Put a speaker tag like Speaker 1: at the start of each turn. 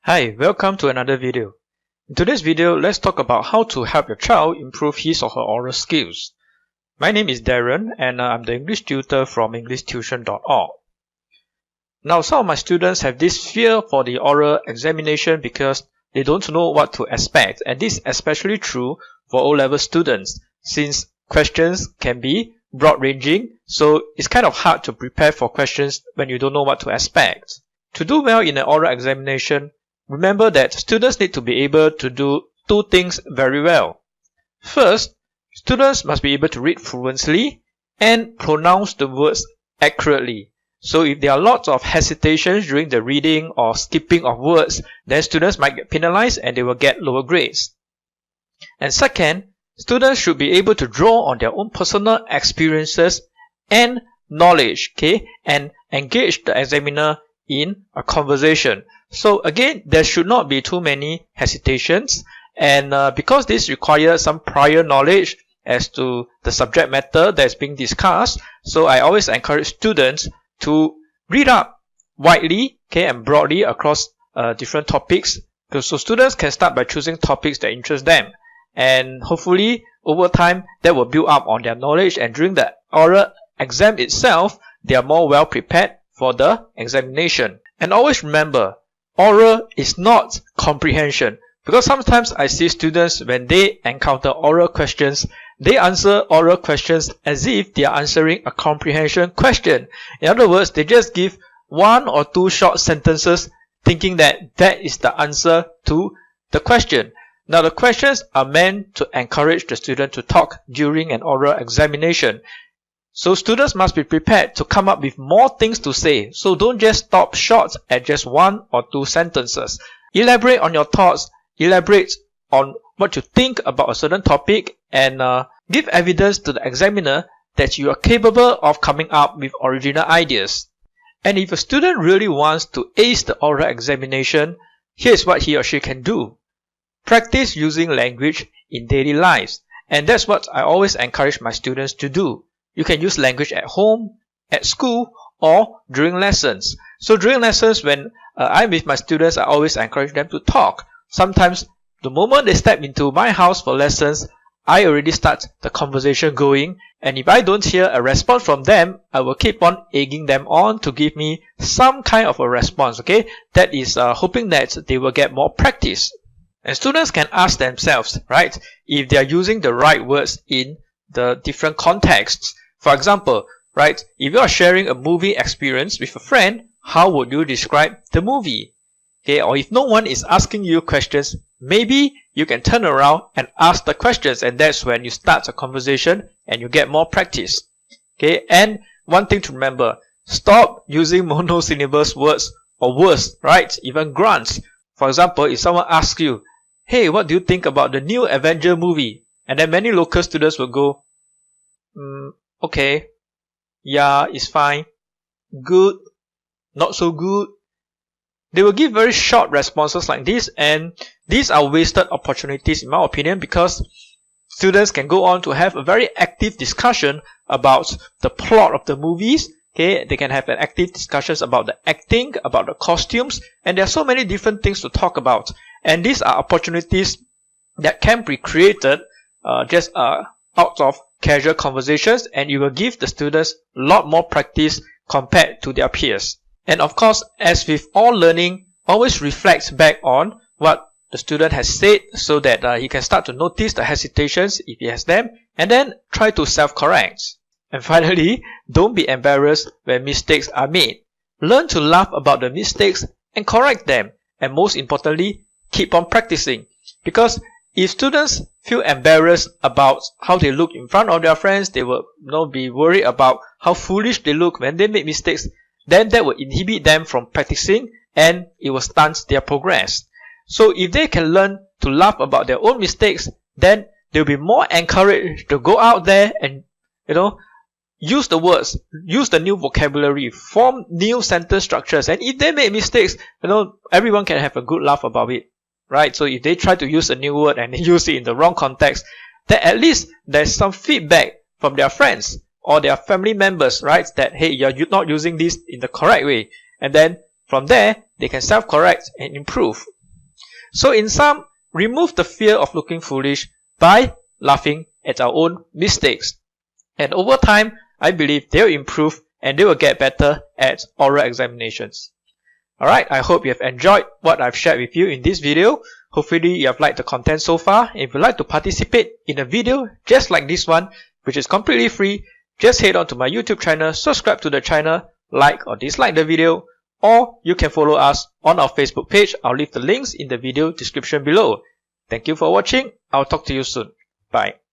Speaker 1: Hi, welcome to another video. In today's video, let's talk about how to help your child improve his or her oral skills. My name is Darren and I'm the English tutor from EnglishTuition.org. Now, some of my students have this fear for the oral examination because they don't know what to expect, and this is especially true for O-level students since questions can be broad-ranging, so it's kind of hard to prepare for questions when you don't know what to expect. To do well in an oral examination, remember that students need to be able to do two things very well. First, students must be able to read fluently and pronounce the words accurately. So if there are lots of hesitations during the reading or skipping of words, then students might get penalized and they will get lower grades. And second, students should be able to draw on their own personal experiences and knowledge, and engage the examiner in a conversation. So again, there should not be too many hesitations, and because this requires some prior knowledge as to the subject matter that's being discussed, so I always encourage students to read up widely and broadly across different topics, so students can start by choosing topics that interest them, and hopefully over time that will build up on their knowledge, and during the oral exam itself they are more well prepared for the examination. And always remember, oral is not comprehension, because sometimes I see students when they encounter oral questions, they answer oral questions as if they are answering a comprehension question. In other words, they just give one or two short sentences thinking that that is the answer to the question. Now, the questions are meant to encourage the student to talk during an oral examination. So students must be prepared to come up with more things to say. So don't just stop short at just one or two sentences. Elaborate on your thoughts, elaborate on what you think about a certain topic, and give evidence to the examiner that you are capable of coming up with original ideas. And if a student really wants to ace the oral examination, here's what he or she can do. Practice using language in daily lives. And that's what I always encourage my students to do. You can use language at home, at school, or during lessons. So during lessons, when I'm with my students, I always encourage them to talk. Sometimes, the moment they step into my house for lessons, I already start the conversation going. And if I don't hear a response from them, I will keep on egging them on to give me some kind of a response. That is hoping that they will get more practice. And students can ask themselves, right, if they are using the right words in the different contexts. For example, right, if you are sharing a movie experience with a friend, how would you describe the movie? Or if no one is asking you questions, maybe you can turn around and ask the questions, and that's when you start a conversation and you get more practice. And one thing to remember, stop using monosyllable words or words, right? Even grunts. For example, if someone asks you, hey, what do you think about the new Avenger movie? And then many local students will go, okay, yeah, it's fine, good, not so good. They will give very short responses like this, and these are wasted opportunities in my opinion, because students can go on to have a very active discussion about the plot of the movies. They can have an active discussions about the acting, about the costumes, and there are so many different things to talk about. And these are opportunities that can be created just out of casual conversations, and you will give the students a lot more practice compared to their peers. And of course, as with all learning, always reflect back on what the student has said so that he can start to notice the hesitations if he has them, and then try to self-correct. And finally, don't be embarrassed when mistakes are made. Learn to laugh about the mistakes and correct them. And most importantly, keep on practicing. Because if students feel embarrassed about how they look in front of their friends, they will be worried about how foolish they look when they make mistakes, then that will inhibit them from practicing and it will stunt their progress. So if they can learn to laugh about their own mistakes, then they'll be more encouraged to go out there and, use the words, use the new vocabulary, form new sentence structures. And if they make mistakes, everyone can have a good laugh about it. Right? So if they try to use a new word and they use it in the wrong context, then at least there's some feedback from their friends or their family members, right? That, hey, you're not using this in the correct way. And then From there, they can self-correct and improve. So in sum, remove the fear of looking foolish by laughing at our own mistakes. And over time, I believe they'll improve and they will get better at oral examinations. Alright, I hope you have enjoyed what I've shared with you in this video. Hopefully you have liked the content so far. If you'd like to participate in a video just like this one, which is completely free, just head on to my YouTube channel, subscribe to the channel, like or dislike the video, or you can follow us on our Facebook page. I'll leave the links in the video description below. Thank you for watching. I'll talk to you soon. Bye.